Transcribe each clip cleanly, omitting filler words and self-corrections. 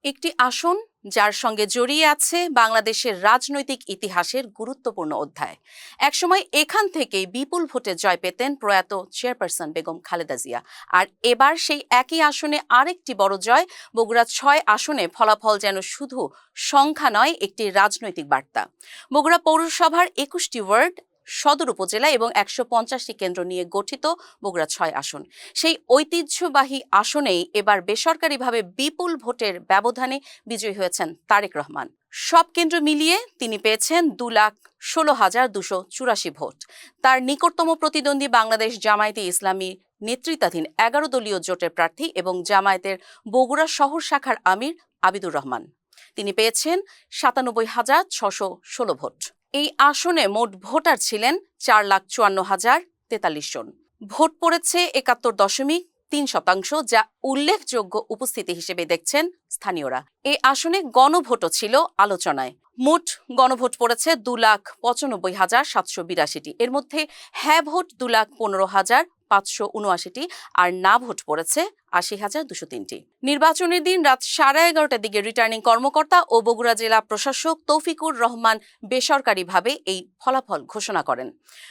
একটি আসন যার সঙ্গে জড়িয়ে আছে বাংলাদেশের রাজনৈতিক ইতিহাসের গুরুত্বপূর্ণ অধ্যায়। একসময় এখান থেকেই বিপুল ভোটে জয় পেতেন প্রয়াত চেয়ারপারসন বেগম খালেদা জিয়া। আর এবার সেই একই আসনে আরেকটি বড় জয়। বগুড়া ৬ আসনে ফলাফল যেন শুধু সংখ্যা নয়, একটি রাজনৈতিক বার্তা। বগুড়া পৌরসভার ২১টি ওয়ার্ড, সদর উপজেলা এবং ১৫০টি কেন্দ্র নিয়ে গঠিত বগুড়া ৬ আসন। সেই ঐতিহ্যবাহী আসনেই এবার বেসরকারিভাবে বিপুল ভোটের ব্যবধানে বিজয়ী হয়েছেন তারেক রহমান। সব কেন্দ্র মিলিয়ে তিনি পেয়েছেন ২,১৬,২৮৪ ভোট। তার নিকটতম প্রতিদ্বন্দ্বী বাংলাদেশ জামায়াতে ইসলামী নেতৃত্বাধীন ১১ দলীয় জোটের প্রার্থী এবং জামায়াতের বগুড়া শহর শাখার আমির আবিদুর রহমান। তিনি পেয়েছেন ৯৭,৬১৬ ভোট। এই আসনে মোট ভোটার ছিলেন ৪,৫৪,০৪৩ জন। ভোট পড়েছে ৭১.৩%, যা উল্লেখযোগ্য উপস্থিতি হিসেবে দেখছেন স্থানীয়রা। এই আসনে গণভোটও ছিল আলোচনায়। মোট গণভোট পড়েছে ২,৯৫,৭৮২টি। এর মধ্যে হ্যাঁ ভোট ২,১৫,৫৭৯টি আর না ভোট পড়েছে ৮০,২০৩টি। নির্বাচনের দিন রাত 11:30টার দিকে রিটার্নিং কর্মকর্তা ও বগুড়া জেলা প্রশাসক তৌফিকুর রহমান বেসরকারিভাবে এই ফলাফল ঘোষণা করেন।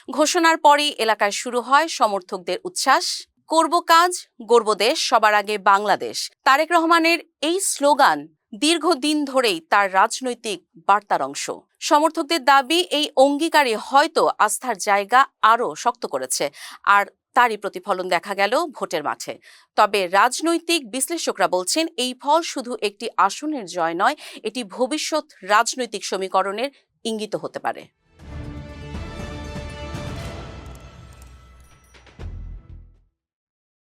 ঘোষণার পরই এলাকায় শুরু হয় সমর্থকদের উচ্ছ্বাস। করব কাজ, গড়ব দেশ, সবার আগে বাংলাদেশ। তারেক রহমানের এই স্লোগান দীর্ঘদিন ধরেই তার রাজনৈতিক বার্তার অংশ। সমর্থকদের দাবি, এই অঙ্গীকারই হয়তো আস্থার জায়গা আরও শক্ত করেছে। আর তারই প্রতিফলন দেখা গেল ভোটের মাঠে। তবে রাজনৈতিক বিশ্লেষকরা বলছেন, এই ফল শুধু একটি আসনের জয় নয়, এটি ভবিষ্যৎ রাজনৈতিক সমীকরণের ইঙ্গিত হতে পারে।